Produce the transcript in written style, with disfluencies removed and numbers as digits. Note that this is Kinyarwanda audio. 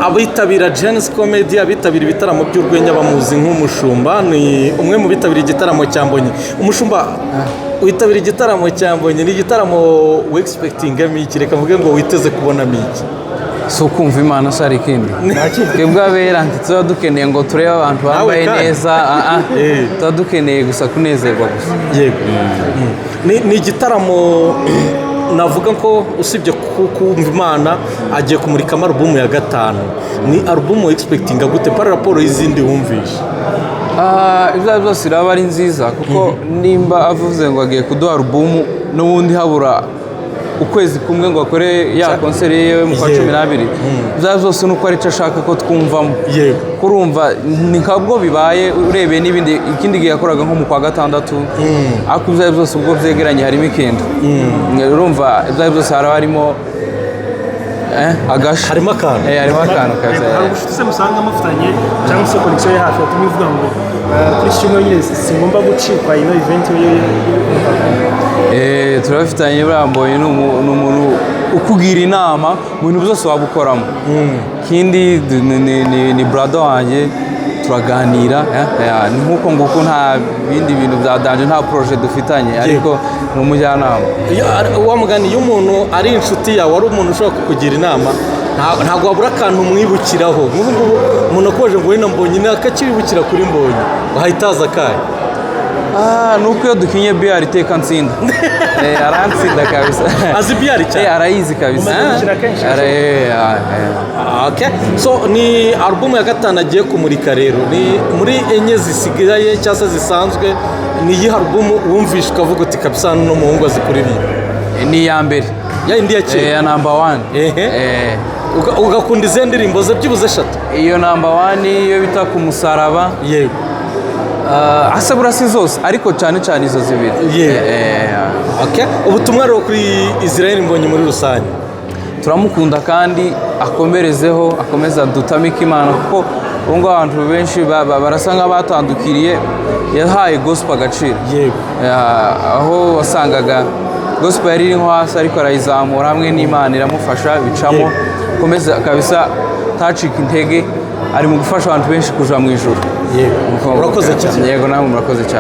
abitabira Gene's Comedy, abitabira ibitaramo by'urwenya bamuzi nk'umushumba, ni umwe mu bitabira igitaramo cya Mbonyi. Umushumba witabira igitaramo cya Mbonyi, ni igitaramo we expecting iki, reka mvuge ngo witeze kubona iki? So kumva Imana sari kindi twebwe abera ntituzaba dukeneye ngo turebe abantu bambaye neza, tuba dukeneye gusa kunezerwa gusa. Yego. Ni igitaramo navuga ko usibye kumva Imana agiye kumurikamo alubumu ya 5. Ni alubumu expectinga gute par rapport y'izindi wumvisha? Ibyo byose iraba ari nziza kuko nimba avuze ngo agiye kuduha alubumu n'ubundi habura ukwezi kumwe ngo akore ya konseri yewe mu kwa 12, bya byose nuko ari cyo ashaka ko twumvamo. Kurumva ni nkabwo bibaye urebeye n'ibindi ikindi gihe yakoraga nko mu kwa 6, ariko bya byose ubwo byegeranye harimo ikindi. Urumva bya byose harimo agasha, harimo akantu kaza. Hari ubucuti se musanga mufitanye cyangwa se connection hafi yatumye uvuga ngo kuri kimwe nyine singomba gucikwa ino event turafitanye Mbonyi n'umuntu ukugira inama mu bintu byose wabukoramo. Kindi ni brother wanjye, turaganira ni nkuko nguko nta bindi bintu bya danje, nta projet dufitanye, ariko ni umujyanama. Wa mugani iyo umuntu ari inshuti yawe, ari umuntu ushobora kukugira inama, ntabwo wabura akantu umwibukiraho. Nk'ubu umuntu akoje ngo wenda Mbonyi nakakibukira kuri Mbonyi wahitaza akahe? Nuko iyo dukinye Billiard iteka Antsinda. Arantsinda kabisa. Azi Billiard cyane? Arayizi kabisa. Okay. So ni album ya 5 agiye kumurika rero. Ni muri enye zisigaye cyangwa zisanzwe, ni iyi album wumvisha ukavuga uti kabisa no muhungu azikuririmba? Ni ya mbere. Ya indi ya kera? Ya number 1. Ugakunda izo ndirimbo ze byibuze 3? Iyo number 1 iyo bita ku musaraba. Yego. Asabura si zose ariko cyane cyane izo zibiri. Okay. Ubutumwa rero kuri Israel Mbonyi muri rusange? Turamukunda kandi akomerezeho, akomeza dutamika Imana kuko ubwo abantu benshi barasa nk'abatandukiriye, yahaye gospel agaciro. Yego. Aho wasangaga gospel yari iri nko hasi ariko arayizamura hamwe n'Imana iramufasha bicamo. Komeza kabisa tacika intege, ari mu gufasha abantu benshi kuja mu ijuru. Yego. Urakoze cyane. Yego, namwe murakoze cyane.